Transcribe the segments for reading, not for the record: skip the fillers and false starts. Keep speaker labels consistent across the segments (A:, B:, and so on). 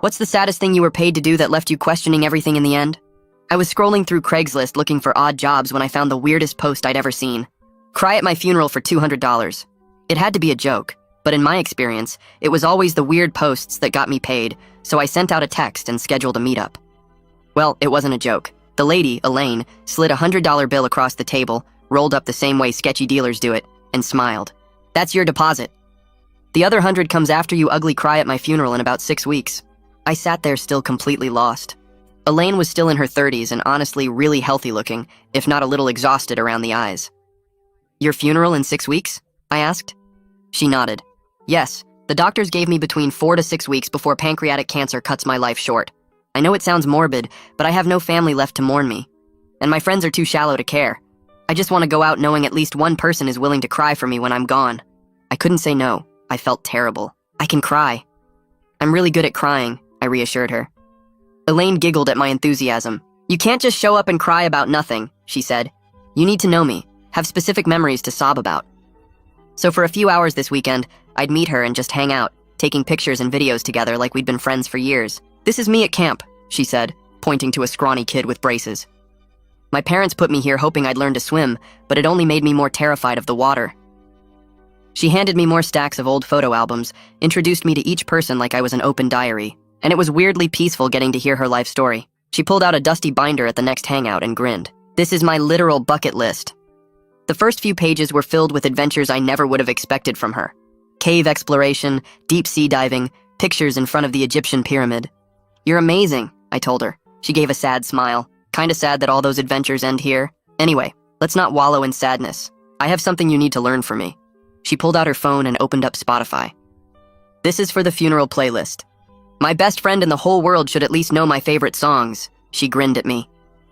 A: What's the saddest thing you were paid to do that left you questioning everything in the end? I was scrolling through Craigslist looking for odd jobs when I found the weirdest post I'd ever seen. Cry at my funeral for $200. It had to be a joke, but in my experience, it was always the weird posts that got me paid, so I sent out a text and scheduled a meetup. Well, it wasn't a joke. The lady, Elaine, slid a $100 bill across the table, rolled up the same way sketchy dealers do it, and smiled. That's your deposit. The other 100 comes after you ugly cry at my funeral in about 6 weeks. I sat there still completely lost. Elaine was still in her 30s and honestly really healthy looking, if not a little exhausted around the eyes. Your funeral in 6 weeks? I asked. She nodded. Yes, the doctors gave me between 4 to 6 weeks before pancreatic cancer cuts my life short. I know it sounds morbid, but I have no family left to mourn me. And my friends are too shallow to care. I just want to go out knowing at least one person is willing to cry for me when I'm gone. I couldn't say no. I felt terrible. I can cry. I'm really good at crying, I reassured her. Elaine giggled at my enthusiasm. You can't just show up and cry about nothing, she said. You need to know me, have specific memories to sob about. So for a few hours this weekend, I'd meet her and just hang out, taking pictures and videos together like we'd been friends for years. This is me at camp, she said, pointing to a scrawny kid with braces. My parents put me here hoping I'd learn to swim, but it only made me more terrified of the water. She handed me more stacks of old photo albums, introduced me to each person like I was an open diary, and it was weirdly peaceful getting to hear her life story. She pulled out a dusty binder at the next hangout and grinned. This is my literal bucket list. The first few pages were filled with adventures I never would have expected from her. Cave exploration, deep sea diving, pictures in front of the Egyptian pyramid. You're amazing, I told her. She gave a sad smile. Kinda sad that all those adventures end here. Anyway, let's not wallow in sadness. I have something you need to learn from me. She pulled out her phone and opened up Spotify. This is for the funeral playlist. My best friend in the whole world should at least know my favorite songs. She grinned at me.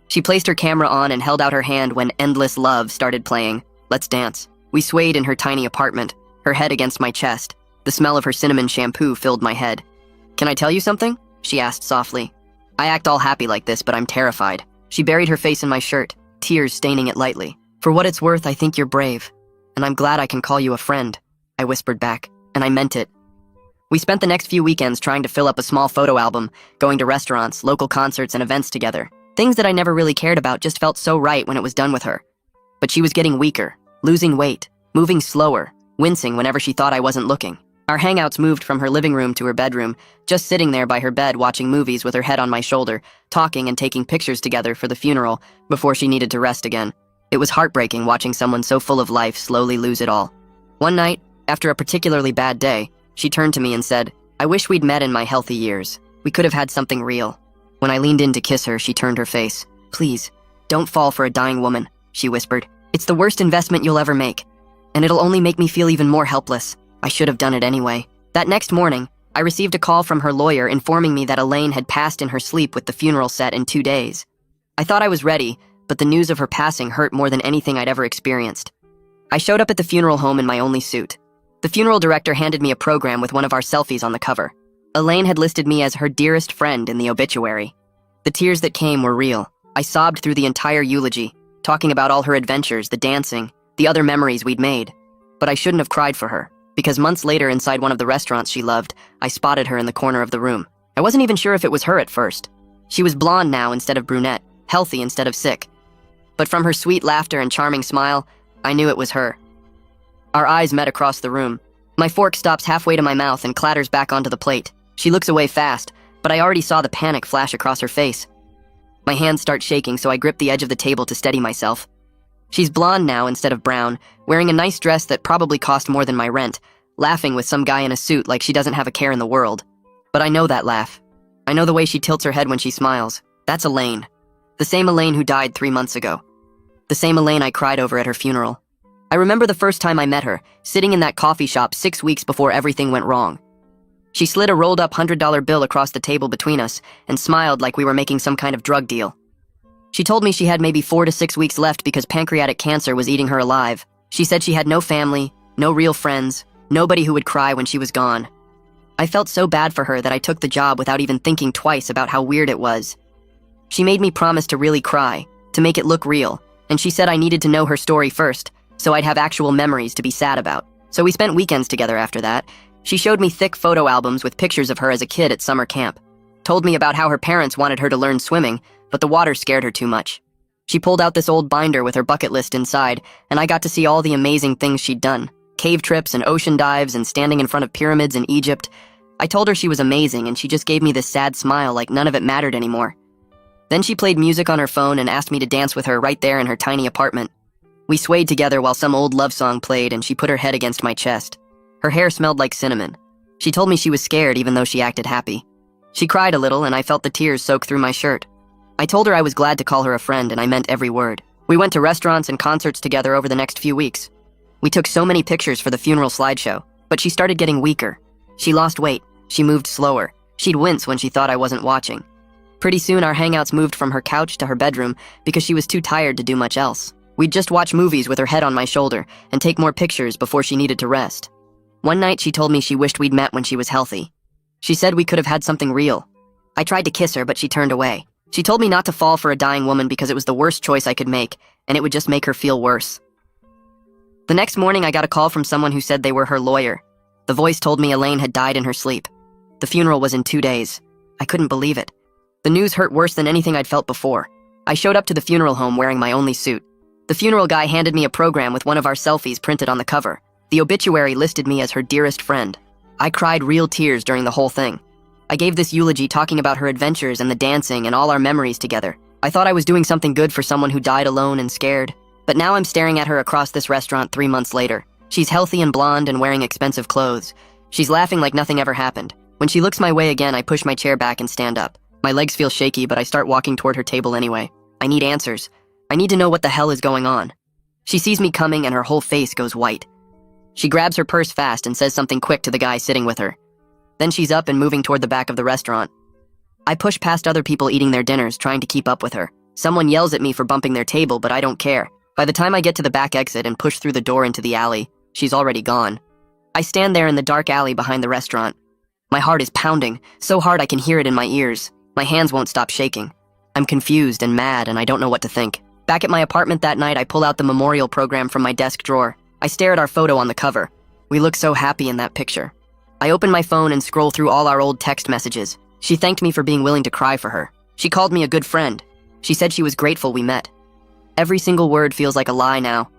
A: She placed her camera on and held out her hand when Endless Love started playing. Let's dance. We swayed in her tiny apartment, her head against my chest. The smell of her cinnamon shampoo filled my head. Can I tell you something? She asked softly. I act all happy like this, but I'm terrified. She buried her face in my shirt, tears staining it lightly. For what it's worth, I think you're brave. And I'm glad I can call you a friend, I whispered back, and I meant it. We spent the next few weekends trying to fill up a small photo album, going to restaurants, local concerts, and events together. Things that I never really cared about just felt so right when it was done with her. But she was getting weaker, losing weight, moving slower, wincing whenever she thought I wasn't looking. Our hangouts moved from her living room to her bedroom, just sitting there by her bed watching movies with her head on my shoulder, talking and taking pictures together for the funeral before she needed to rest again. It was heartbreaking watching someone so full of life slowly lose it all. One night, after a particularly bad day, she turned to me and said, I wish we'd met in my healthy years. We could have had something real. When I leaned in to kiss her, she turned her face. Please, don't fall for a dying woman, she whispered. It's the worst investment you'll ever make. And it'll only make me feel even more helpless. I should have done it anyway. That next morning, I received a call from her lawyer informing me that Elaine had passed in her sleep with the funeral set in 2 days. I thought I was ready, but the news of her passing hurt more than anything I'd ever experienced. I showed up at the funeral home in my only suit. The funeral director handed me a program with one of our selfies on the cover. Elaine had listed me as her dearest friend in the obituary. The tears that came were real. I sobbed through the entire eulogy, talking about all her adventures, the dancing, the other memories we'd made. But I shouldn't have cried for her, because months later inside one of the restaurants she loved, I spotted her in the corner of the room. I wasn't even sure if it was her at first. She was blonde now instead of brunette, healthy instead of sick. But from her sweet laughter and charming smile, I knew it was her. Our eyes met across the room. My fork stops halfway to my mouth and clatters back onto the plate. She looks away fast, but I already saw the panic flash across her face. My hands start shaking, so I grip the edge of the table to steady myself. She's blonde now instead of brown, wearing a nice dress that probably cost more than my rent, laughing with some guy in a suit like she doesn't have a care in the world. But I know that laugh. I know the way she tilts her head when she smiles. That's Elaine. The same Elaine who died 3 months ago. The same Elaine I cried over at her funeral. I remember the first time I met her, sitting in that coffee shop 6 weeks before everything went wrong. She slid a rolled-up $100 bill across the table between us and smiled like we were making some kind of drug deal. She told me she had maybe 4 to 6 weeks left because pancreatic cancer was eating her alive. She said she had no family, no real friends, nobody who would cry when she was gone. I felt so bad for her that I took the job without even thinking twice about how weird it was. She made me promise to really cry, to make it look real, and she said I needed to know her story first, so I'd have actual memories to be sad about. So we spent weekends together after that. She showed me thick photo albums with pictures of her as a kid at summer camp. told me about how her parents wanted her to learn swimming, but the water scared her too much. She pulled out this old binder with her bucket list inside, and I got to see all the amazing things she'd done. Cave trips and ocean dives and standing in front of pyramids in Egypt. I told her she was amazing, and she just gave me this sad smile like none of it mattered anymore. Then she played music on her phone and asked me to dance with her right there in her tiny apartment. We swayed together while some old love song played, and she put her head against my chest. Her hair smelled like cinnamon. She told me she was scared even though she acted happy. She cried a little, and I felt the tears soak through my shirt. I told her I was glad to call her a friend, and I meant every word. We went to restaurants and concerts together over the next few weeks. We took so many pictures for the funeral slideshow, but she started getting weaker. She lost weight. She moved slower. She'd wince when she thought I wasn't watching. Pretty soon, our hangouts moved from her couch to her bedroom because she was too tired to do much else. We'd just watch movies with her head on my shoulder and take more pictures before she needed to rest. One night, she told me she wished we'd met when she was healthy. She said we could have had something real. I tried to kiss her, but she turned away. She told me not to fall for a dying woman because it was the worst choice I could make, and it would just make her feel worse. The next morning, I got a call from someone who said they were her lawyer. The voice told me Elaine had died in her sleep. The funeral was in 2 days. I couldn't believe it. The news hurt worse than anything I'd felt before. I showed up to the funeral home wearing my only suit. The funeral guy handed me a program with one of our selfies printed on the cover. The obituary listed me as her dearest friend. I cried real tears during the whole thing. I gave this eulogy talking about her adventures and the dancing and all our memories together. I thought I was doing something good for someone who died alone and scared. But now I'm staring at her across this restaurant 3 months later. She's healthy and blonde and wearing expensive clothes. She's laughing like nothing ever happened. When she looks my way again, I push my chair back and stand up. My legs feel shaky, but I start walking toward her table anyway. I need answers. I need to know what the hell is going on. She sees me coming and her whole face goes white. She grabs her purse fast and says something quick to the guy sitting with her. Then she's up and moving toward the back of the restaurant. I push past other people eating their dinners, trying to keep up with her. Someone yells at me for bumping their table, but I don't care. By the time I get to the back exit and push through the door into the alley, she's already gone. I stand there in the dark alley behind the restaurant. My heart is pounding, so hard I can hear it in my ears. My hands won't stop shaking. I'm confused and mad, and I don't know what to think. Back at my apartment that night, I pull out the memorial program from my desk drawer. I stare at our photo on the cover. We look so happy in that picture. I open my phone and scroll through all our old text messages. She thanked me for being willing to cry for her. She called me a good friend. She said she was grateful we met. Every single word feels like a lie now.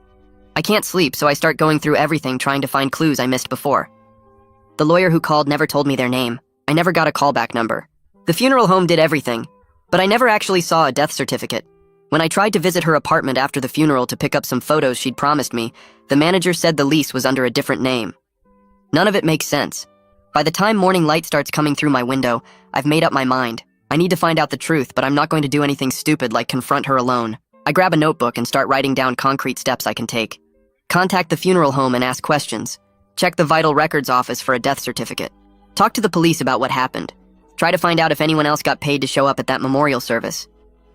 A: I can't sleep, so I start going through everything trying to find clues I missed before. The lawyer who called never told me their name. I never got a callback number. The funeral home did everything, but I never actually saw a death certificate. When I tried to visit her apartment after the funeral to pick up some photos she'd promised me, the manager said the lease was under a different name. None of it makes sense. By the time morning light starts coming through my window, I've made up my mind. I need to find out the truth, but I'm not going to do anything stupid like confront her alone. I grab a notebook and start writing down concrete steps I can take. Contact the funeral home and ask questions. Check the vital records office for a death certificate. Talk to the police about what happened. Try to find out if anyone else got paid to show up at that memorial service.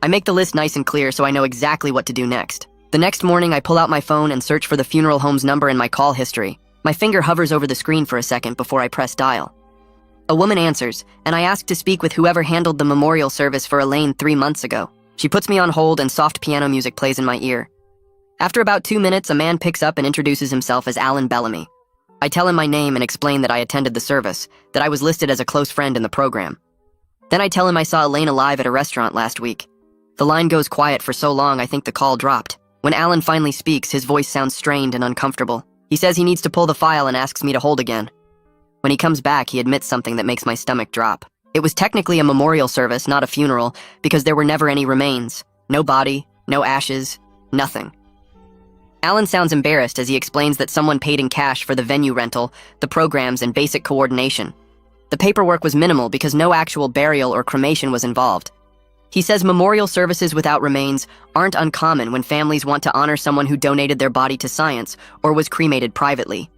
A: I make the list nice and clear so I know exactly what to do next. The next morning, I pull out my phone and search for the funeral home's number in my call history. My finger hovers over the screen for a second before I press dial. A woman answers, and I ask to speak with whoever handled the memorial service for Elaine 3 months ago. She puts me on hold and soft piano music plays in my ear. After about 2 minutes, a man picks up and introduces himself as Alan Bellamy. I tell him my name and explain that I attended the service, that I was listed as a close friend in the program. Then I tell him I saw Elaine alive at a restaurant last week. The line goes quiet for so long I think the call dropped. When Alan finally speaks, his voice sounds strained and uncomfortable. He says he needs to pull the file and asks me to hold again. When he comes back, he admits something that makes my stomach drop. It was technically a memorial service, not a funeral, because there were never any remains. No body, no ashes, nothing. Alan sounds embarrassed as he explains that someone paid in cash for the venue rental, the programs, and basic coordination. The paperwork was minimal because no actual burial or cremation was involved. He says memorial services without remains aren't uncommon when families want to honor someone who donated their body to science or was cremated privately.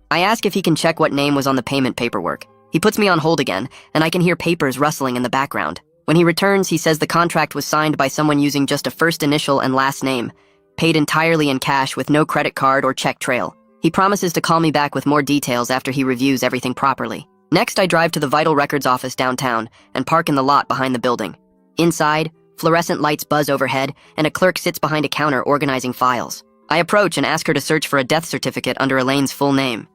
A: I ask if he can check what name was on the payment paperwork. He puts me on hold again, and I can hear papers rustling in the background. When he returns, he says the contract was signed by someone using just a first initial and last name, paid entirely in cash with no credit card or check trail. He promises to call me back with more details after he reviews everything properly. Next, I drive to the Vital Records office downtown and park in the lot behind the building. Inside, fluorescent lights buzz overhead, and a clerk sits behind a counter organizing files. I approach and ask her to search for a death certificate under Elaine's full name.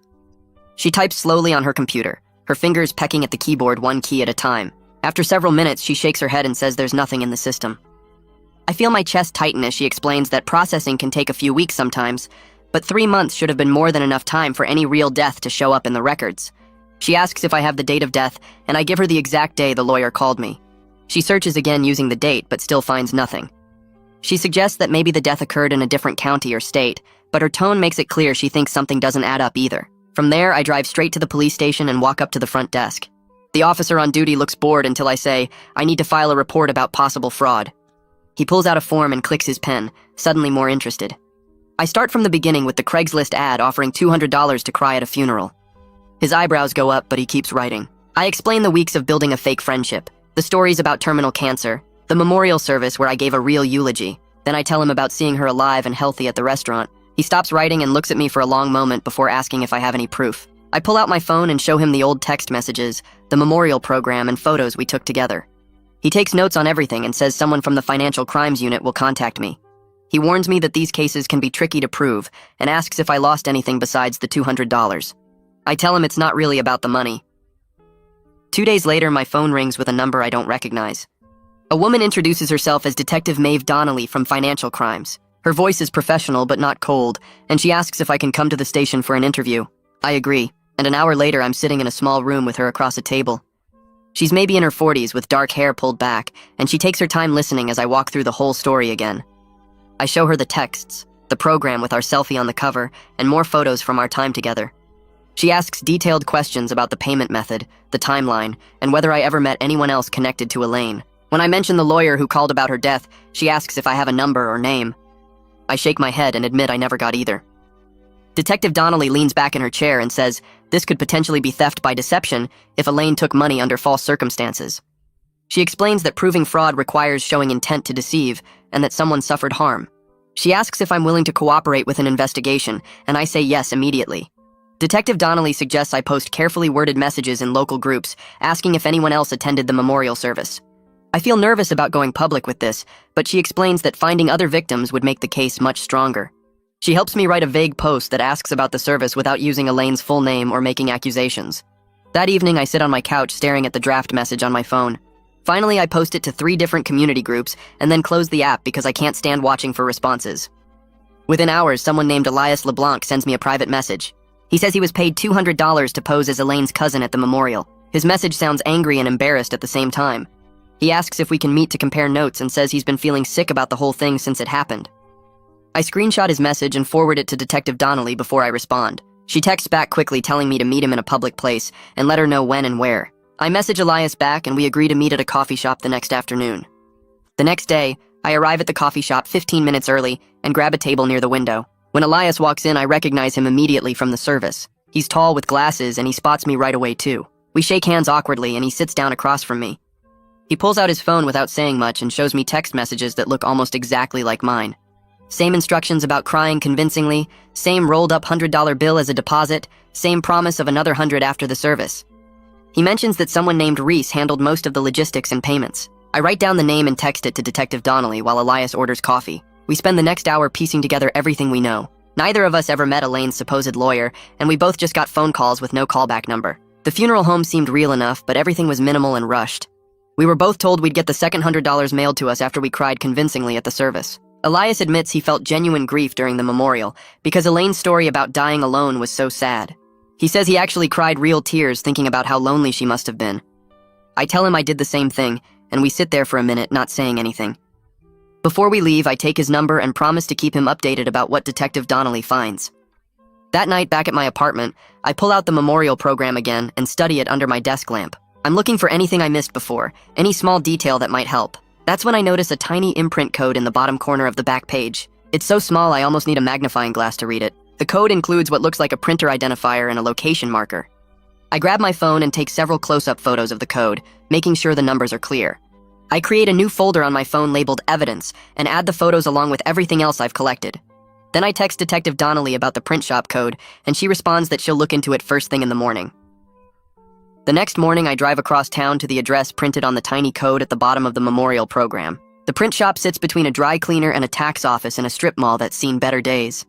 A: She types slowly on her computer, her fingers pecking at the keyboard one key at a time. After several minutes, she shakes her head and says there's nothing in the system. I feel my chest tighten as she explains that processing can take a few weeks sometimes, but 3 months should have been more than enough time for any real death to show up in the records. She asks if I have the date of death, and I give her the exact day the lawyer called me. She searches again using the date, but still finds nothing. She suggests that maybe the death occurred in a different county or state, but her tone makes it clear she thinks something doesn't add up either. From there, I drive straight to the police station and walk up to the front desk. The officer on duty looks bored until I say, I need to file a report about possible fraud. He pulls out a form and clicks his pen, suddenly more interested. I start from the beginning with the Craigslist ad offering $200 to cry at a funeral. His eyebrows go up, but he keeps writing. I explain the weeks of building a fake friendship, the stories about terminal cancer, the memorial service where I gave a real eulogy. Then I tell him about seeing her alive and healthy at the restaurant. He stops writing and looks at me for a long moment before asking if I have any proof. I pull out my phone and show him the old text messages, the memorial program, and photos we took together. He takes notes on everything and says someone from the financial crimes unit will contact me. He warns me that these cases can be tricky to prove and asks if I lost anything besides the $200. I tell him it's not really about the money. 2 days later, my phone rings with a number I don't recognize. A woman introduces herself as Detective Maeve Donnelly from Financial Crimes. Her voice is professional but not cold, and she asks if I can come to the station for an interview. I agree, and an hour later I'm sitting in a small room with her across a table. She's maybe in her 40s with dark hair pulled back, and she takes her time listening as I walk through the whole story again. I show her the texts, the program with our selfie on the cover, and more photos from our time together. She asks detailed questions about the payment method, the timeline, and whether I ever met anyone else connected to Elaine. When I mention the lawyer who called about her death, she asks if I have a number or name. I shake my head and admit I never got either. Detective Donnelly leans back in her chair and says this could potentially be theft by deception if Elaine took money under false circumstances. She explains that proving fraud requires showing intent to deceive and that someone suffered harm. She asks if I'm willing to cooperate with an investigation, and I say yes immediately. Detective Donnelly suggests I post carefully worded messages in local groups, asking if anyone else attended the memorial service. I feel nervous about going public with this, but she explains that finding other victims would make the case much stronger. She helps me write a vague post that asks about the service without using Elaine's full name or making accusations. That evening, I sit on my couch staring at the draft message on my phone. Finally, I post it to 3 different community groups and then close the app because I can't stand watching for responses. Within hours, someone named Elias LeBlanc sends me a private message. He says he was paid $200 to pose as Elaine's cousin at the memorial. His message sounds angry and embarrassed at the same time. He asks if we can meet to compare notes and says he's been feeling sick about the whole thing since it happened. I screenshot his message and forward it to Detective Donnelly before I respond. She texts back quickly telling me to meet him in a public place and let her know when and where. I message Elias back and we agree to meet at a coffee shop the next afternoon. The next day, I arrive at the coffee shop 15 minutes early and grab a table near the window. When Elias walks in, I recognize him immediately from the service. He's tall with glasses and he spots me right away too. We shake hands awkwardly and he sits down across from me. He pulls out his phone without saying much and shows me text messages that look almost exactly like mine. Same instructions about crying convincingly, same rolled up $100 bill as a deposit, same promise of another $100 after the service. He mentions that someone named Reese handled most of the logistics and payments. I write down the name and text it to Detective Donnelly while Elias orders coffee. We spend the next hour piecing together everything we know. Neither of us ever met Elaine's supposed lawyer, and we both just got phone calls with no callback number. The funeral home seemed real enough, but everything was minimal and rushed. We were both told we'd get the second $100 mailed to us after we cried convincingly at the service. Elias admits he felt genuine grief during the memorial because Elaine's story about dying alone was so sad. He says he actually cried real tears thinking about how lonely she must have been. I tell him I did the same thing, and we sit there for a minute not saying anything. Before we leave, I take his number and promise to keep him updated about what Detective Donnelly finds. That night, back at my apartment, I pull out the memorial program again and study it under my desk lamp. I'm looking for anything I missed before, any small detail that might help. That's when I notice a tiny imprint code in the bottom corner of the back page. It's so small I almost need a magnifying glass to read it. The code includes what looks like a printer identifier and a location marker. I grab my phone and take several close-up photos of the code, making sure the numbers are clear. I create a new folder on my phone labeled Evidence and add the photos along with everything else I've collected. Then I text Detective Donnelly about the print shop code, and she responds that she'll look into it first thing in the morning. The next morning, I drive across town to the address printed on the tiny code at the bottom of the memorial program. The print shop sits between a dry cleaner and a tax office in a strip mall that's seen better days.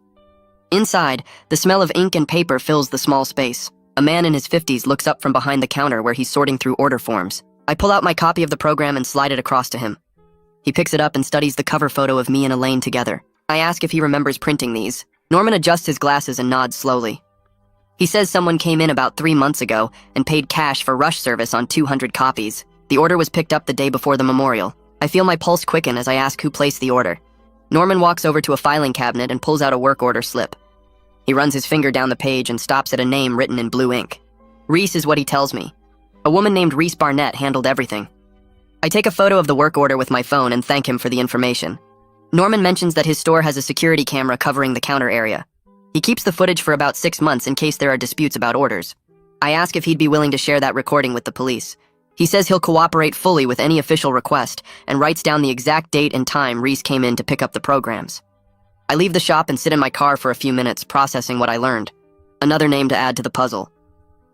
A: Inside, the smell of ink and paper fills the small space. A man in his 50s looks up from behind the counter where he's sorting through order forms. I pull out my copy of the program and slide it across to him. He picks it up and studies the cover photo of me and Elaine together. I ask if he remembers printing these. Norman adjusts his glasses and nods slowly. He says someone came in about 3 months ago and paid cash for rush service on 200 copies. The order was picked up the day before the memorial. I feel my pulse quicken as I ask who placed the order. Norman walks over to a filing cabinet and pulls out a work order slip. He runs his finger down the page and stops at a name written in blue ink. Reese is what he tells me. A woman named Reese Barnett handled everything. I take a photo of the work order with my phone and thank him for the information. Norman mentions that his store has a security camera covering the counter area. He keeps the footage for about 6 months in case there are disputes about orders. I ask if he'd be willing to share that recording with the police. He says he'll cooperate fully with any official request and writes down the exact date and time Reese came in to pick up the programs. I leave the shop and sit in my car for a few minutes processing what I learned. Another name to add to the puzzle.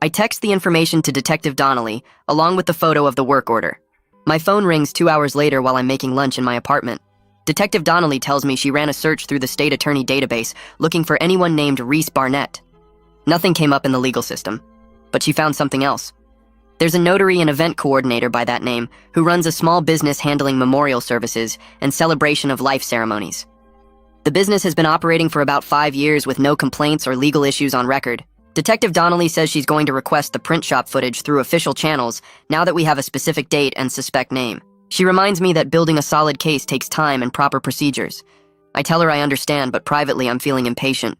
A: I text the information to Detective Donnelly, along with the photo of the work order. My phone rings 2 hours later while I'm making lunch in my apartment. Detective Donnelly tells me she ran a search through the state attorney database looking for anyone named Reese Barnett. Nothing came up in the legal system, but she found something else. There's a notary and event coordinator by that name who runs a small business handling memorial services and celebration of life ceremonies. The business has been operating for about 5 years with no complaints or legal issues on record. Detective Donnelly says she's going to request the print shop footage through official channels now that we have a specific date and suspect name. She reminds me that building a solid case takes time and proper procedures. I tell her I understand, but privately I'm feeling impatient.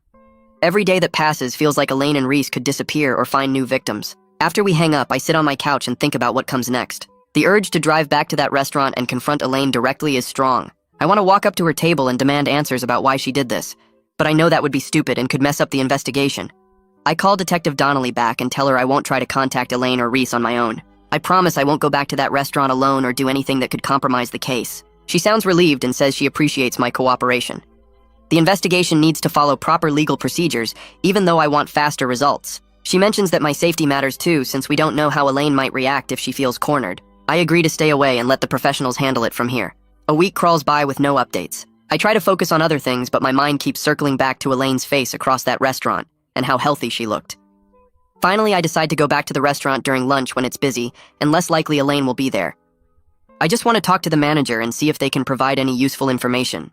A: Every day that passes feels like Elaine and Reese could disappear or find new victims. After we hang up, I sit on my couch and think about what comes next. The urge to drive back to that restaurant and confront Elaine directly is strong. I want to walk up to her table and demand answers about why she did this, but I know that would be stupid and could mess up the investigation. I call Detective Donnelly back and tell her I won't try to contact Elaine or Reese on my own. I promise I won't go back to that restaurant alone or do anything that could compromise the case. She sounds relieved and says she appreciates my cooperation. The investigation needs to follow proper legal procedures, even though I want faster results. She mentions that my safety matters too, since we don't know how Elaine might react if she feels cornered. I agree to stay away and let the professionals handle it from here. A week crawls by with no updates. I try to focus on other things, but my mind keeps circling back to Elaine's face across that restaurant and how healthy she looked. Finally, I decide to go back to the restaurant during lunch when it's busy, and less likely Elaine will be there. I just want to talk to the manager and see if they can provide any useful information.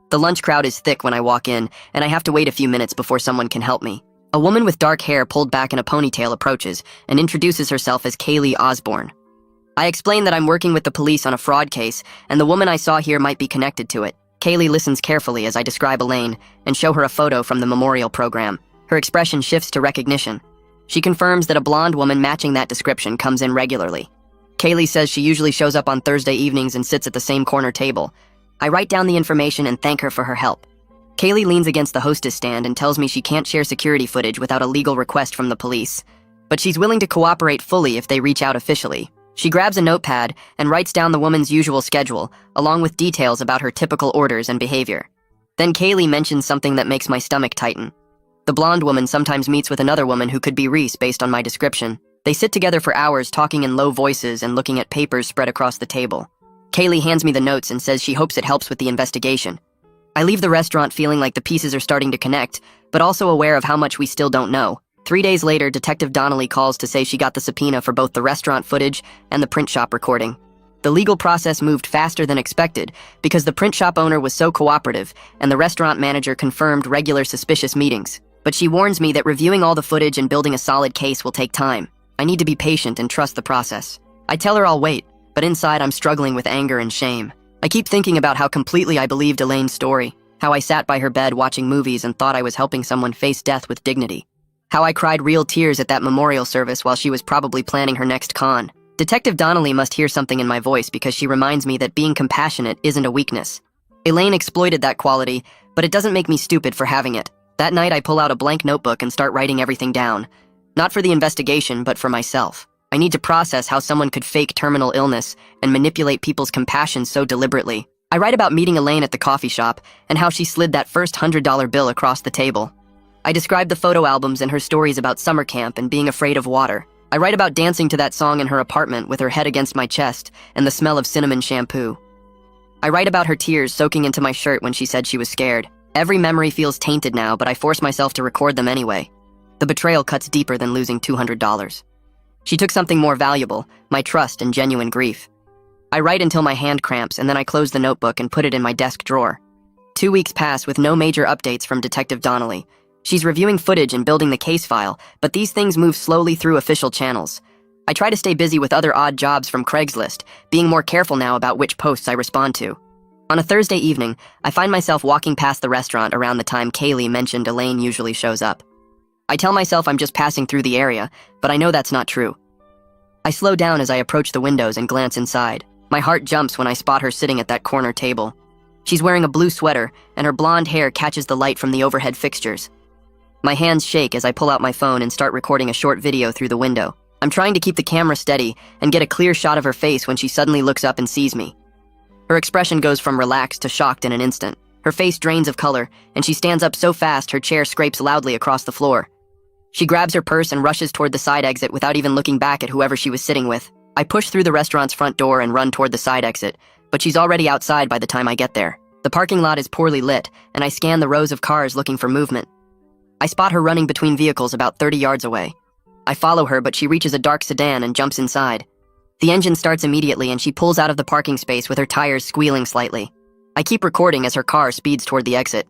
A: The lunch crowd is thick when I walk in, and I have to wait a few minutes before someone can help me. A woman with dark hair pulled back in a ponytail approaches and introduces herself as Kaylee Osborne. I explain that I'm working with the police on a fraud case, and the woman I saw here might be connected to it. Kaylee listens carefully as I describe Elaine and show her a photo from the memorial program. Her expression shifts to recognition. She confirms that a blonde woman matching that description comes in regularly. Kaylee says she usually shows up on Thursday evenings and sits at the same corner table. I write down the information and thank her for her help. Kaylee leans against the hostess stand and tells me she can't share security footage without a legal request from the police, but she's willing to cooperate fully if they reach out officially. She grabs a notepad and writes down the woman's usual schedule, along with details about her typical orders and behavior. Then Kaylee mentions something that makes my stomach tighten. The blonde woman sometimes meets with another woman who could be Reese based on my description. They sit together for hours talking in low voices and looking at papers spread across the table. Kaylee hands me the notes and says she hopes it helps with the investigation. I leave the restaurant feeling like the pieces are starting to connect, but also aware of how much we still don't know. 3 days later, Detective Donnelly calls to say she got the subpoena for both the restaurant footage and the print shop recording. The legal process moved faster than expected because the print shop owner was so cooperative and the restaurant manager confirmed regular suspicious meetings. But she warns me that reviewing all the footage and building a solid case will take time. I need to be patient and trust the process. I tell her I'll wait, but inside I'm struggling with anger and shame. I keep thinking about how completely I believed Elaine's story, how I sat by her bed watching movies and thought I was helping someone face death with dignity, how I cried real tears at that memorial service while she was probably planning her next con. Detective Donnelly must hear something in my voice because she reminds me that being compassionate isn't a weakness. Elaine exploited that quality, but it doesn't make me stupid for having it. That night, I pull out a blank notebook and start writing everything down. Not for the investigation, but for myself. I need to process how someone could fake terminal illness and manipulate people's compassion so deliberately. I write about meeting Elaine at the coffee shop and how she slid that first $100 bill across the table. I describe the photo albums and her stories about summer camp and being afraid of water. I write about dancing to that song in her apartment with her head against my chest and the smell of cinnamon shampoo. I write about her tears soaking into my shirt when she said she was scared. Every memory feels tainted now, but I force myself to record them anyway. The betrayal cuts deeper than losing $200. She took something more valuable, my trust and genuine grief. I write until my hand cramps, and then I close the notebook and put it in my desk drawer. 2 weeks pass with no major updates from Detective Donnelly. She's reviewing footage and building the case file, but these things move slowly through official channels. I try to stay busy with other odd jobs from Craigslist, being more careful now about which posts I respond to. On a Thursday evening, I find myself walking past the restaurant around the time Kaylee mentioned Elaine usually shows up. I tell myself I'm just passing through the area, but I know that's not true. I slow down as I approach the windows and glance inside. My heart jumps when I spot her sitting at that corner table. She's wearing a blue sweater, and her blonde hair catches the light from the overhead fixtures. My hands shake as I pull out my phone and start recording a short video through the window. I'm trying to keep the camera steady and get a clear shot of her face when she suddenly looks up and sees me. Her expression goes from relaxed to shocked in an instant. Her face drains of color, and she stands up so fast her chair scrapes loudly across the floor. She grabs her purse and rushes toward the side exit without even looking back at whoever she was sitting with. I push through the restaurant's front door and run toward the side exit, but she's already outside by the time I get there. The parking lot is poorly lit, and I scan the rows of cars looking for movement. I spot her running between vehicles about 30 yards away. I follow her, but she reaches a dark sedan and jumps inside. The engine starts immediately, and she pulls out of the parking space with her tires squealing slightly. I keep recording as her car speeds toward the exit.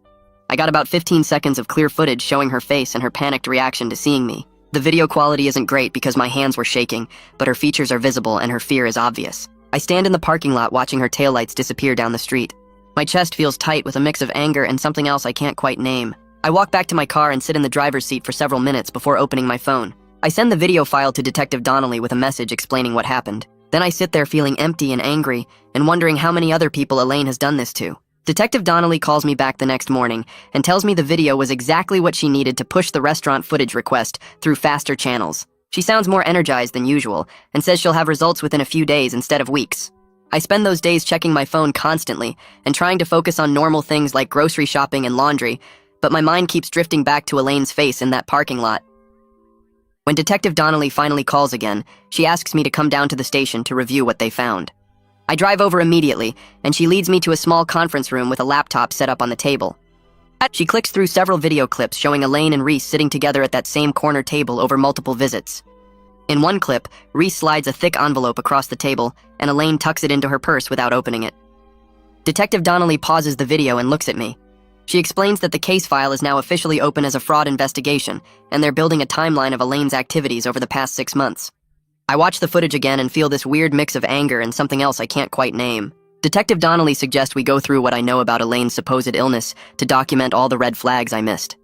A: I got about 15 seconds of clear footage showing her face and her panicked reaction to seeing me. The video quality isn't great because my hands were shaking, but her features are visible and her fear is obvious. I stand in the parking lot watching her taillights disappear down the street. My chest feels tight with a mix of anger and something else I can't quite name. I walk back to my car and sit in the driver's seat for several minutes before opening my phone. I send the video file to Detective Donnelly with a message explaining what happened. Then I sit there feeling empty and angry and wondering how many other people Elaine has done this to. Detective Donnelly calls me back the next morning and tells me the video was exactly what she needed to push the restaurant footage request through faster channels. She sounds more energized than usual and says she'll have results within a few days instead of weeks. I spend those days checking my phone constantly and trying to focus on normal things like grocery shopping and laundry, but my mind keeps drifting back to Elaine's face in that parking lot. When Detective Donnelly finally calls again, she asks me to come down to the station to review what they found. I drive over immediately, and she leads me to a small conference room with a laptop set up on the table. She clicks through several video clips showing Elaine and Reese sitting together at that same corner table over multiple visits. In one clip, Reese slides a thick envelope across the table, and Elaine tucks it into her purse without opening it. Detective Donnelly pauses the video and looks at me. She explains that the case file is now officially open as a fraud investigation, and they're building a timeline of Elaine's activities over the past 6 months. I watch the footage again and feel this weird mix of anger and something else I can't quite name. Detective Donnelly suggests we go through what I know about Elaine's supposed illness to document all the red flags I missed.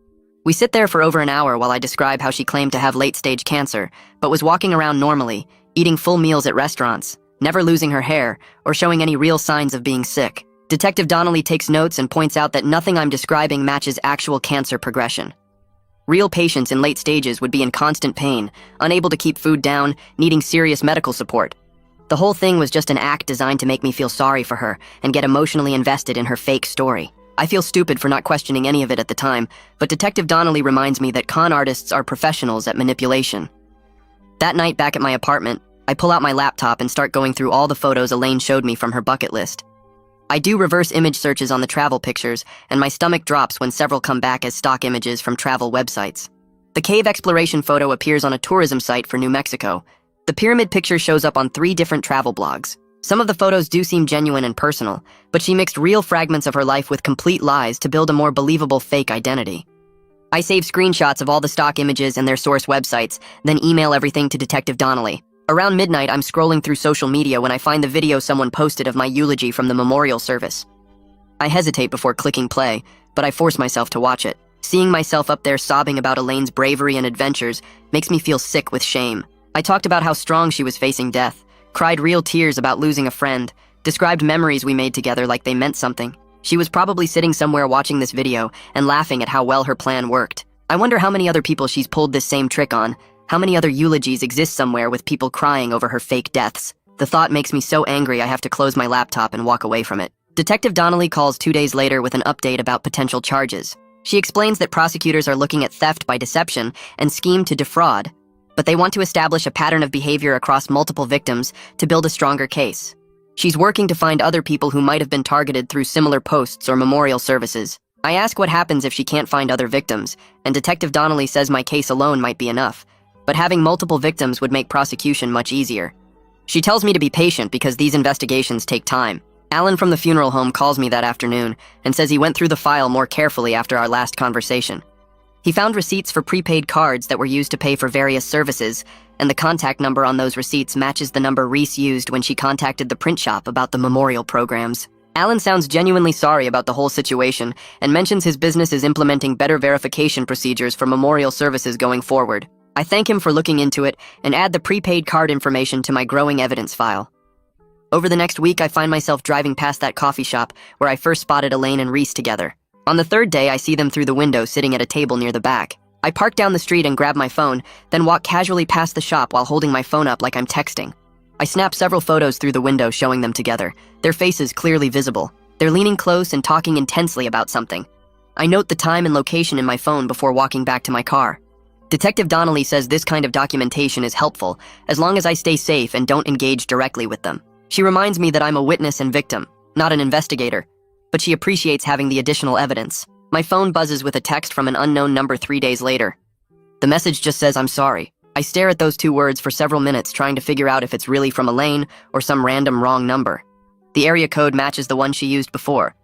A: We sit there for over an hour while I describe how she claimed to have late-stage cancer, but was walking around normally, eating full meals at restaurants, never losing her hair, or showing any real signs of being sick. Detective Donnelly takes notes and points out that nothing I'm describing matches actual cancer progression. Real patients in late stages would be in constant pain, unable to keep food down, needing serious medical support. The whole thing was just an act designed to make me feel sorry for her and get emotionally invested in her fake story. I feel stupid for not questioning any of it at the time, but Detective Donnelly reminds me that con artists are professionals at manipulation. That night back at my apartment, I pull out my laptop and start going through all the photos Elaine showed me from her bucket list. I do reverse image searches on the travel pictures, and my stomach drops when several come back as stock images from travel websites. The cave exploration photo appears on a tourism site for New Mexico. The pyramid picture shows up on 3 different travel blogs. Some of the photos do seem genuine and personal, but she mixed real fragments of her life with complete lies to build a more believable fake identity. I save screenshots of all the stock images and their source websites, then email everything to Detective Donnelly. Around midnight, I'm scrolling through social media when I find the video someone posted of my eulogy from the memorial service. I hesitate before clicking play, but I force myself to watch it. Seeing myself up there sobbing about Elaine's bravery and adventures makes me feel sick with shame. I talked about how strong she was facing death, cried real tears about losing a friend, described memories we made together like they meant something. She was probably sitting somewhere watching this video and laughing at how well her plan worked. I wonder how many other people she's pulled this same trick on. How many other eulogies exist somewhere with people crying over her fake deaths? The thought makes me so angry I have to close my laptop and walk away from it. Detective Donnelly calls 2 days later with an update about potential charges. She explains that prosecutors are looking at theft by deception and scheme to defraud, but they want to establish a pattern of behavior across multiple victims to build a stronger case. She's working to find other people who might have been targeted through similar posts or memorial services. I ask what happens if she can't find other victims, and Detective Donnelly says my case alone might be enough. but having multiple victims would make prosecution much easier. She tells me to be patient because these investigations take time. Alan from the funeral home calls me that afternoon and says he went through the file more carefully after our last conversation. He found receipts for prepaid cards that were used to pay for various services, and the contact number on those receipts matches the number Reese used when she contacted the print shop about the memorial programs. Alan sounds genuinely sorry about the whole situation and mentions his business is implementing better verification procedures for memorial services going forward. I thank him for looking into it and add the prepaid card information to my growing evidence file. Over the next week, I find myself driving past that coffee shop where I first spotted Elaine and Reese together. On the third day, I see them through the window sitting at a table near the back. I park down the street and grab my phone, then walk casually past the shop while holding my phone up like I'm texting. I snap several photos through the window showing them together, their faces clearly visible. They're leaning close and talking intensely about something. I note the time and location in my phone before walking back to my car. Detective Donnelly says this kind of documentation is helpful as long as I stay safe and don't engage directly with them. She reminds me that I'm a witness and victim, not an investigator, but she appreciates having the additional evidence. My phone buzzes with a text from an unknown number 3 days later. The message just says, "I'm sorry." I stare at those 2 words for several minutes trying to figure out if it's really from Elaine or some random wrong number. The area code matches the one she used before.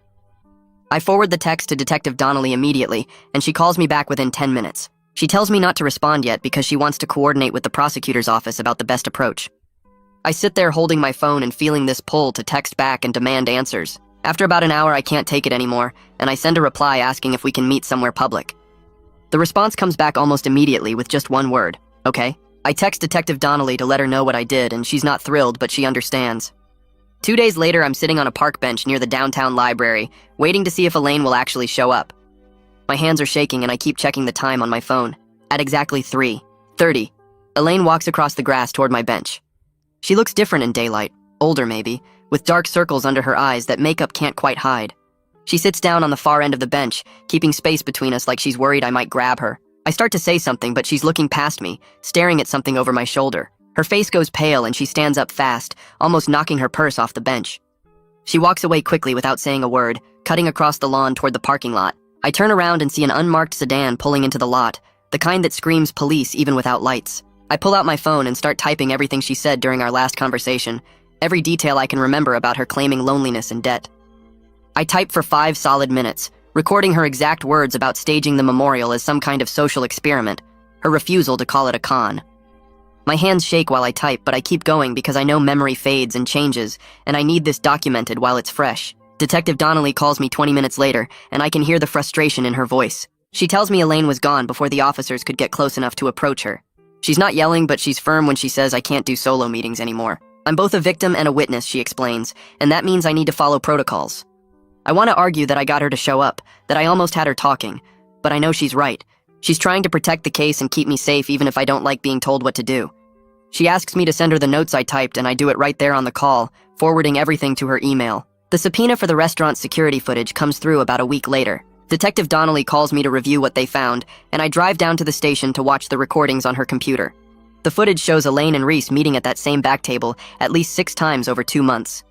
A: I forward the text to Detective Donnelly immediately, and she calls me back within 10 minutes. She tells me not to respond yet because she wants to coordinate with the prosecutor's office about the best approach. I sit there holding my phone and feeling this pull to text back and demand answers. After about an hour, I can't take it anymore, and I send a reply asking if we can meet somewhere public. The response comes back almost immediately with just one word, "Okay." I text Detective Donnelly to let her know what I did, and she's not thrilled, but she understands. 2 days later, I'm sitting on a park bench near the downtown library, waiting to see if Elaine will actually show up. My hands are shaking and I keep checking the time on my phone. At exactly 3:30, Elaine walks across the grass toward my bench. She looks different in daylight, older maybe, with dark circles under her eyes that makeup can't quite hide. She sits down on the far end of the bench, keeping space between us like she's worried I might grab her. I start to say something, but she's looking past me, staring at something over my shoulder. Her face goes pale and she stands up fast, almost knocking her purse off the bench. She walks away quickly without saying a word, cutting across the lawn toward the parking lot. I turn around and see an unmarked sedan pulling into the lot, the kind that screams police even without lights. I pull out my phone and start typing everything she said during our last conversation, every detail I can remember about her claiming loneliness and debt. I type for 5 solid minutes, recording her exact words about staging the memorial as some kind of social experiment, her refusal to call it a con. My hands shake while I type, but I keep going because I know memory fades and changes, and I need this documented while it's fresh. Detective Donnelly calls me 20 minutes later, and I can hear the frustration in her voice. She tells me Elaine was gone before the officers could get close enough to approach her. She's not yelling, but she's firm when she says I can't do solo meetings anymore. I'm both a victim and a witness, she explains, and that means I need to follow protocols. I want to argue that I got her to show up, that I almost had her talking, but I know she's right. She's trying to protect the case and keep me safe even if I don't like being told what to do. She asks me to send her the notes I typed, and I do it right there on the call, forwarding everything to her email. The subpoena for the restaurant security footage comes through about a week later. Detective Donnelly calls me to review what they found, and I drive down to the station to watch the recordings on her computer. The footage shows Elaine and Reese meeting at that same back table at least 6 times over 2 months.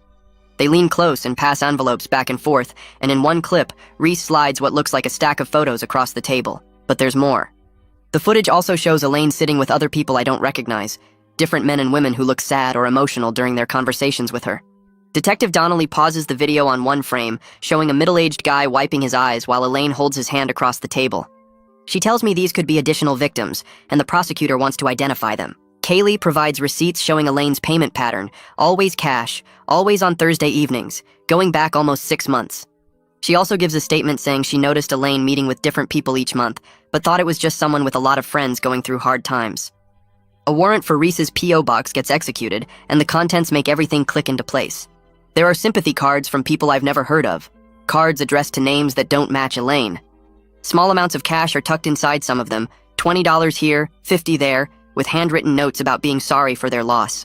A: They lean close and pass envelopes back and forth, and in one clip, Reese slides what looks like a stack of photos across the table. But there's more. The footage also shows Elaine sitting with other people I don't recognize, different men and women who look sad or emotional during their conversations with her. Detective Donnelly pauses the video on one frame, showing a middle-aged guy wiping his eyes while Elaine holds his hand across the table. She tells me these could be additional victims, and the prosecutor wants to identify them. Kaylee provides receipts showing Elaine's payment pattern, always cash, always on Thursday evenings, going back almost 6 months. She also gives a statement saying she noticed Elaine meeting with different people each month, but thought it was just someone with a lot of friends going through hard times. A warrant for Reese's P.O. box gets executed, and the contents make everything click into place. There are sympathy cards from people I've never heard of, cards addressed to names that don't match Elaine. Small amounts of cash are tucked inside some of them, $20 here, $50 there, with handwritten notes about being sorry for their loss.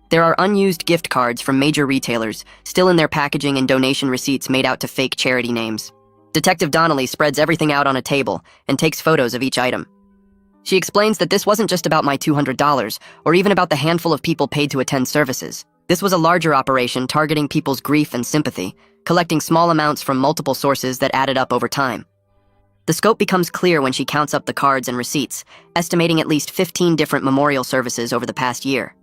A: There are unused gift cards from major retailers, still in their packaging and donation receipts made out to fake charity names. Detective Donnelly spreads everything out on a table and takes photos of each item. She explains that this wasn't just about my $200, or even about the handful of people paid to attend services. This was a larger operation targeting people's grief and sympathy, collecting small amounts from multiple sources that added up over time. The scope becomes clear when she counts up the cards and receipts, estimating at least 15 different memorial services over the past year.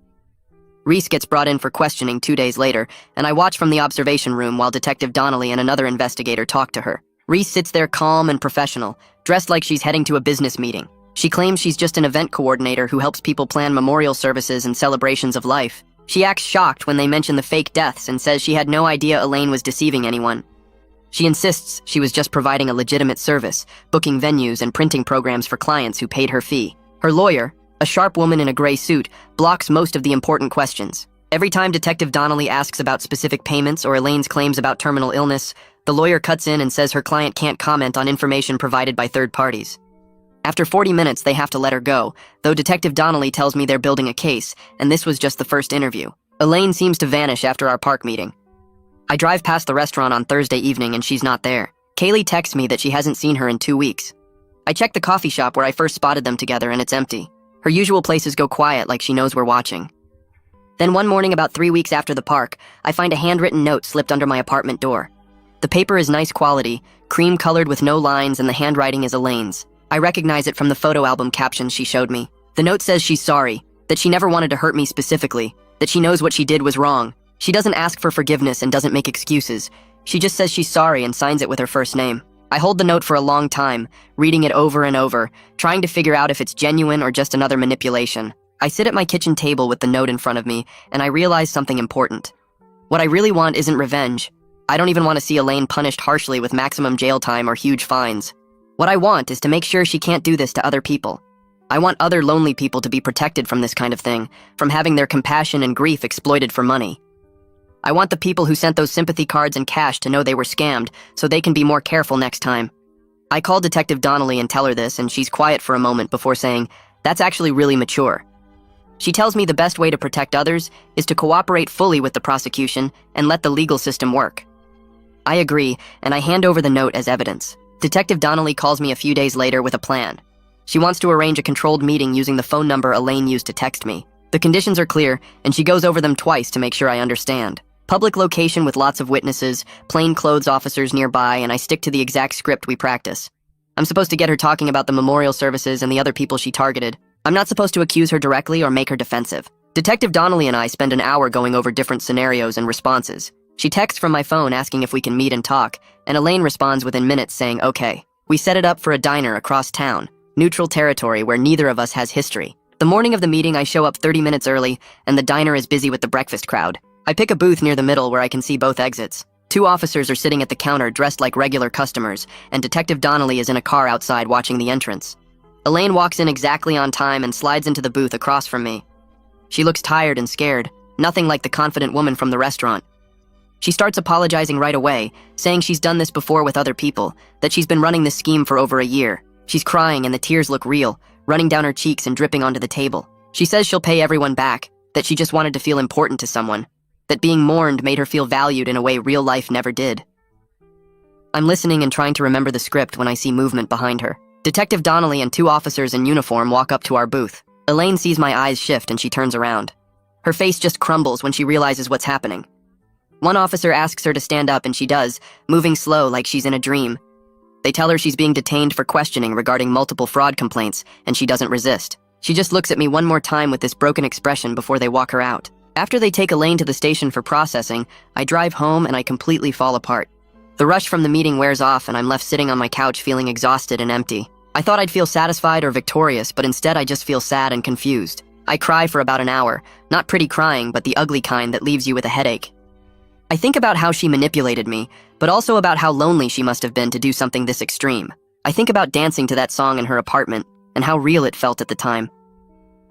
A: Reese gets brought in for questioning 2 days later, and I watch from the observation room while Detective Donnelly and another investigator talk to her. Reese sits there calm and professional, dressed like she's heading to a business meeting. She claims she's just an event coordinator who helps people plan memorial services and celebrations of life. She acts shocked when they mention the fake deaths and says she had no idea Elaine was deceiving anyone. She insists she was just providing a legitimate service, booking venues and printing programs for clients who paid her fee. Her lawyer, a sharp woman in a gray suit, blocks most of the important questions. Every time Detective Donnelly asks about specific payments or Elaine's claims about terminal illness, the lawyer cuts in and says her client can't comment on information provided by third parties. After 40 minutes, they have to let her go, though Detective Donnelly tells me they're building a case, and this was just the first interview. Elaine seems to vanish after our park meeting. I drive past the restaurant on Thursday evening and she's not there. Kaylee texts me that she hasn't seen her in 2 weeks. I check the coffee shop where I first spotted them together and it's empty. Her usual places go quiet like she knows we're watching. Then one morning about 3 weeks after the park, I find a handwritten note slipped under my apartment door. The paper is nice quality, cream-colored with no lines, and the handwriting is Elaine's. I recognize it from the photo album captions she showed me. The note says she's sorry, that she never wanted to hurt me specifically, that she knows what she did was wrong. She doesn't ask for forgiveness and doesn't make excuses. She just says she's sorry and signs it with her first name. I hold the note for a long time, reading it over and over, trying to figure out if it's genuine or just another manipulation. I sit at my kitchen table with the note in front of me, and I realize something important. What I really want isn't revenge. I don't even want to see Elaine punished harshly with maximum jail time or huge fines. What I want is to make sure she can't do this to other people. I want other lonely people to be protected from this kind of thing, from having their compassion and grief exploited for money. I want the people who sent those sympathy cards and cash to know they were scammed, so they can be more careful next time. I call Detective Donnelly and tell her this, and she's quiet for a moment before saying, "That's actually really mature." She tells me the best way to protect others is to cooperate fully with the prosecution and let the legal system work. I agree, and I hand over the note as evidence. Detective Donnelly calls me a few days later with a plan. She wants to arrange a controlled meeting using the phone number Elaine used to text me. The conditions are clear, and she goes over them twice to make sure I understand. Public location with lots of witnesses, plainclothes officers nearby, and I stick to the exact script we practice. I'm supposed to get her talking about the memorial services and the other people she targeted. I'm not supposed to accuse her directly or make her defensive. Detective Donnelly and I spend an hour going over different scenarios and responses. She texts from my phone asking if we can meet and talk, and Elaine responds within minutes saying, "Okay." We set it up for a diner across town, neutral territory where neither of us has history. The morning of the meeting, I show up 30 minutes early, and the diner is busy with the breakfast crowd. I pick a booth near the middle where I can see both exits. 2 officers are sitting at the counter dressed like regular customers, and Detective Donnelly is in a car outside watching the entrance. Elaine walks in exactly on time and slides into the booth across from me. She looks tired and scared, nothing like the confident woman from the restaurant. She starts apologizing right away, saying she's done this before with other people, that she's been running this scheme for over a year. She's crying and the tears look real, running down her cheeks and dripping onto the table. She says she'll pay everyone back, that she just wanted to feel important to someone, that being mourned made her feel valued in a way real life never did. I'm listening and trying to remember the script when I see movement behind her. Detective Donnelly and 2 officers in uniform walk up to our booth. Elaine sees my eyes shift and she turns around. Her face just crumbles when she realizes what's happening. One officer asks her to stand up and she does, moving slow like she's in a dream. They tell her she's being detained for questioning regarding multiple fraud complaints, and she doesn't resist. She just looks at me one more time with this broken expression before they walk her out. After they take Elaine to the station for processing, I drive home and I completely fall apart. The rush from the meeting wears off and I'm left sitting on my couch feeling exhausted and empty. I thought I'd feel satisfied or victorious, but instead I just feel sad and confused. I cry for about an hour, not pretty crying, but the ugly kind that leaves you with a headache. I think about how she manipulated me, but also about how lonely she must have been to do something this extreme. I think about dancing to that song in her apartment and how real it felt at the time.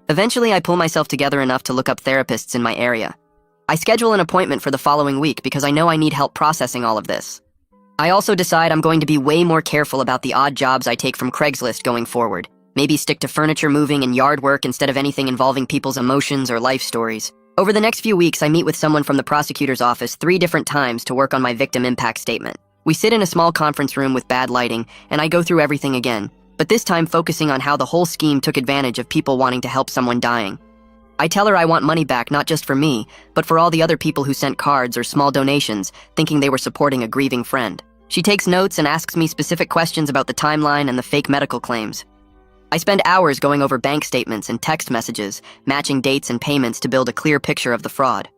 A: Eventually, I pull myself together enough to look up therapists in my area. I schedule an appointment for the following week because I know I need help processing all of this. I also decide I'm going to be way more careful about the odd jobs I take from Craigslist going forward. Maybe stick to furniture moving and yard work instead of anything involving people's emotions or life stories. Over the next few weeks, I meet with someone from the prosecutor's office 3 different times to work on my victim impact statement. We sit in a small conference room with bad lighting, and I go through everything again, but this time focusing on how the whole scheme took advantage of people wanting to help someone dying. I tell her I want money back not just for me, but for all the other people who sent cards or small donations, thinking they were supporting a grieving friend. She takes notes and asks me specific questions about the timeline and the fake medical claims. I spend hours going over bank statements and text messages, matching dates and payments to build a clear picture of the fraud.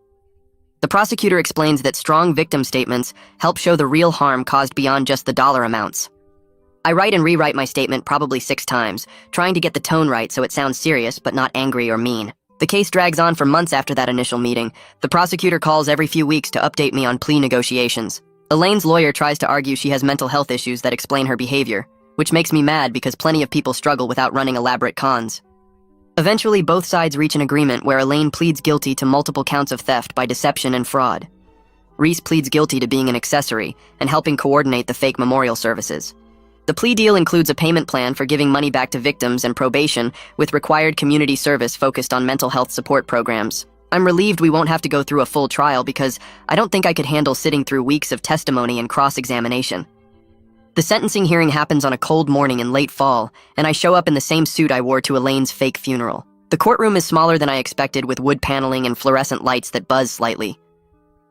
A: The prosecutor explains that strong victim statements help show the real harm caused beyond just the dollar amounts. I write and rewrite my statement probably 6 times, trying to get the tone right so it sounds serious but not angry or mean. The case drags on for months after that initial meeting. The prosecutor calls every few weeks to update me on plea negotiations. Elaine's lawyer tries to argue she has mental health issues that explain her behavior, which makes me mad because plenty of people struggle without running elaborate cons. Eventually, both sides reach an agreement where Elaine pleads guilty to multiple counts of theft by deception and fraud. Reese pleads guilty to being an accessory and helping coordinate the fake memorial services. The plea deal includes a payment plan for giving money back to victims and probation with required community service focused on mental health support programs. I'm relieved we won't have to go through a full trial because I don't think I could handle sitting through weeks of testimony and cross-examination. The sentencing hearing happens on a cold morning in late fall, and I show up in the same suit I wore to Elaine's fake funeral. The courtroom is smaller than I expected, with wood paneling and fluorescent lights that buzz slightly.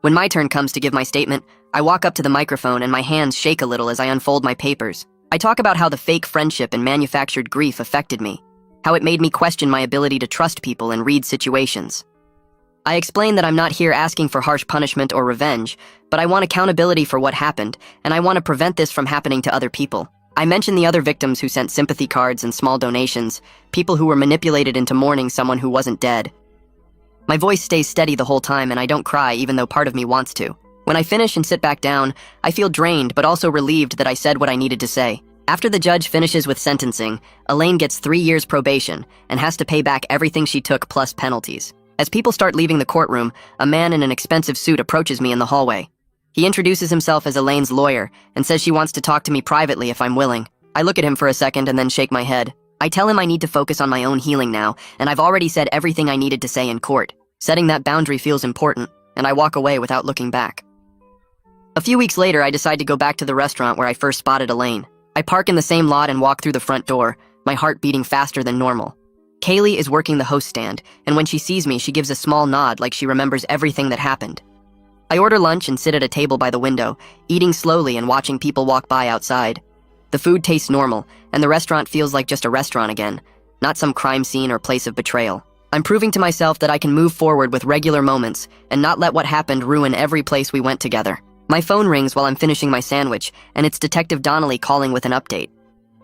A: When my turn comes to give my statement, I walk up to the microphone and my hands shake a little as I unfold my papers. I talk about how the fake friendship and manufactured grief affected me, how it made me question my ability to trust people and read situations. I explain that I'm not here asking for harsh punishment or revenge, but I want accountability for what happened, and I want to prevent this from happening to other people. I mention the other victims who sent sympathy cards and small donations, people who were manipulated into mourning someone who wasn't dead. My voice stays steady the whole time, and I don't cry even though part of me wants to. When I finish and sit back down, I feel drained but also relieved that I said what I needed to say. After the judge finishes with sentencing, Elaine gets 3 years probation and has to pay back everything she took plus penalties. As people start leaving the courtroom, a man in an expensive suit approaches me in the hallway. He introduces himself as Elaine's lawyer and says she wants to talk to me privately if I'm willing. I look at him for a second and then shake my head. I tell him I need to focus on my own healing now, and I've already said everything I needed to say in court. Setting that boundary feels important, and I walk away without looking back. A few weeks later, I decide to go back to the restaurant where I first spotted Elaine. I park in the same lot and walk through the front door, my heart beating faster than normal. Kaylee is working the host stand, and when she sees me, she gives a small nod like she remembers everything that happened. I order lunch and sit at a table by the window, eating slowly and watching people walk by outside. The food tastes normal, and the restaurant feels like just a restaurant again, not some crime scene or place of betrayal. I'm proving to myself that I can move forward with regular moments and not let what happened ruin every place we went together. My phone rings while I'm finishing my sandwich, and it's Detective Donnelly calling with an update.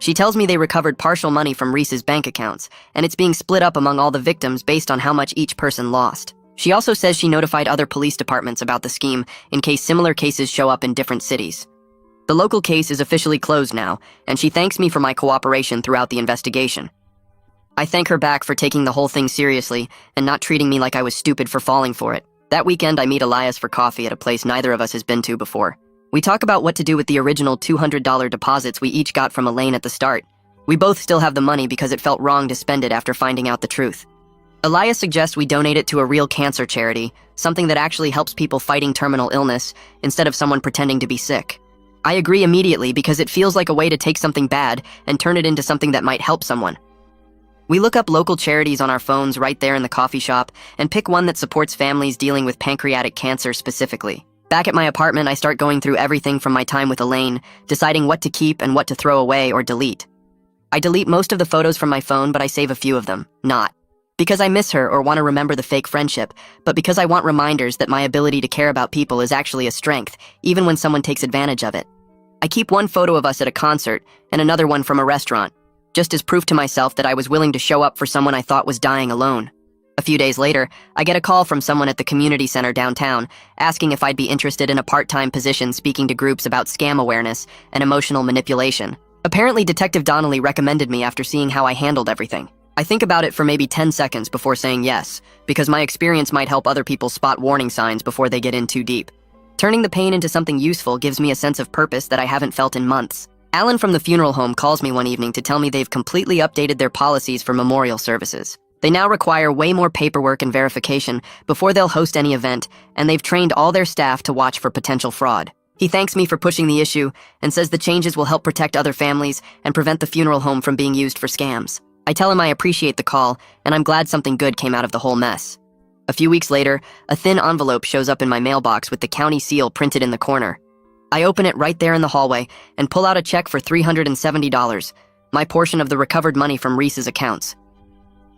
A: She tells me they recovered partial money from Reese's bank accounts, and it's being split up among all the victims based on how much each person lost. She also says she notified other police departments about the scheme in case similar cases show up in different cities. The local case is officially closed now, and she thanks me for my cooperation throughout the investigation. I thank her back for taking the whole thing seriously and not treating me like I was stupid for falling for it. That weekend, I meet Elias for coffee at a place neither of us has been to before. We talk about what to do with the original $200 deposits we each got from Elaine at the start. We both still have the money because it felt wrong to spend it after finding out the truth. Elias suggests we donate it to a real cancer charity, something that actually helps people fighting terminal illness instead of someone pretending to be sick. I agree immediately because it feels like a way to take something bad and turn it into something that might help someone. We look up local charities on our phones right there in the coffee shop and pick one that supports families dealing with pancreatic cancer specifically. Back at my apartment, I start going through everything from my time with Elaine, deciding what to keep and what to throw away or delete. I delete most of the photos from my phone, but I save a few of them. Not because I miss her or want to remember the fake friendship, but because I want reminders that my ability to care about people is actually a strength, even when someone takes advantage of it. I keep one photo of us at a concert and another one from a restaurant, just as proof to myself that I was willing to show up for someone I thought was dying alone. A few days later, I get a call from someone at the community center downtown, asking if I'd be interested in a part-time position speaking to groups about scam awareness and emotional manipulation. Apparently, Detective Donnelly recommended me after seeing how I handled everything. I think about it for maybe 10 seconds before saying yes, because my experience might help other people spot warning signs before they get in too deep. Turning the pain into something useful gives me a sense of purpose that I haven't felt in months. Alan from the funeral home calls me one evening to tell me they've completely updated their policies for memorial services. They now require way more paperwork and verification before they'll host any event, and they've trained all their staff to watch for potential fraud. He thanks me for pushing the issue and says the changes will help protect other families and prevent the funeral home from being used for scams. I tell him I appreciate the call, and I'm glad something good came out of the whole mess. A few weeks later, a thin envelope shows up in my mailbox with the county seal printed in the corner. I open it right there in the hallway and pull out a check for $370, my portion of the recovered money from Reese's accounts.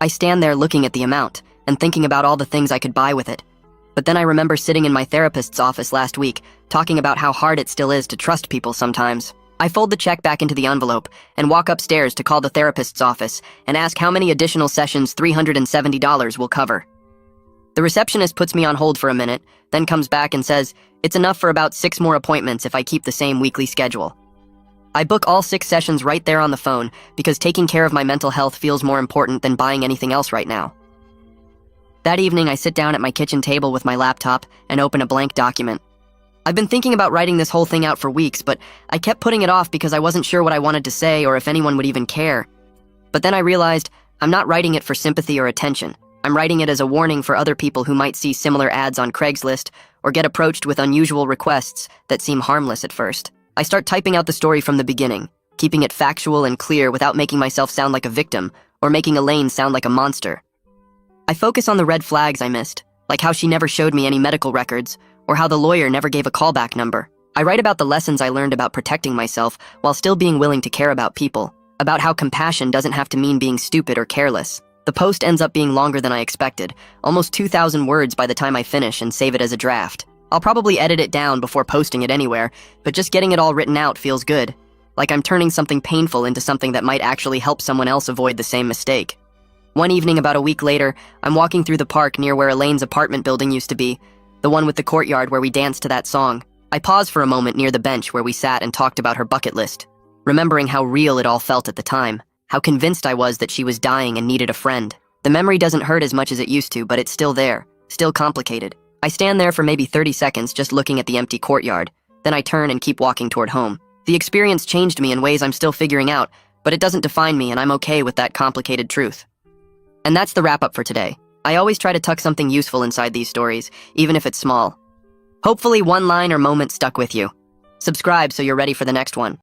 A: I stand there looking at the amount and thinking about all the things I could buy with it. But then I remember sitting in my therapist's office last week, talking about how hard it still is to trust people sometimes. I fold the check back into the envelope and walk upstairs to call the therapist's office and ask how many additional sessions $370 will cover. The receptionist puts me on hold for a minute, then comes back and says it's enough for about 6 more appointments if I keep the same weekly schedule. I book all 6 sessions right there on the phone because taking care of my mental health feels more important than buying anything else right now. That evening, I sit down at my kitchen table with my laptop and open a blank document. I've been thinking about writing this whole thing out for weeks, but I kept putting it off because I wasn't sure what I wanted to say or if anyone would even care. But then I realized I'm not writing it for sympathy or attention. I'm writing it as a warning for other people who might see similar ads on Craigslist or get approached with unusual requests that seem harmless at first. I start typing out the story from the beginning, keeping it factual and clear without making myself sound like a victim or making Elaine sound like a monster. I focus on the red flags I missed, like how she never showed me any medical records, or how the lawyer never gave a callback number. I write about the lessons I learned about protecting myself while still being willing to care about people, about how compassion doesn't have to mean being stupid or careless. The post ends up being longer than I expected, almost 2,000 words by the time I finish and save it as a draft. I'll probably edit it down before posting it anywhere, but just getting it all written out feels good, like I'm turning something painful into something that might actually help someone else avoid the same mistake. One evening about a week later, I'm walking through the park near where Elaine's apartment building used to be, the one with the courtyard where we danced to that song. I pause for a moment near the bench where we sat and talked about her bucket list, remembering how real it all felt at the time, how convinced I was that she was dying and needed a friend. The memory doesn't hurt as much as it used to, but it's still there, still complicated. I stand there for maybe 30 seconds just looking at the empty courtyard, then I turn and keep walking toward home. The experience changed me in ways I'm still figuring out, but it doesn't define me and I'm okay with that complicated truth. And that's the wrap-up for today. I always try to tuck something useful inside these stories, even if it's small. Hopefully one line or moment stuck with you. Subscribe so you're ready for the next one.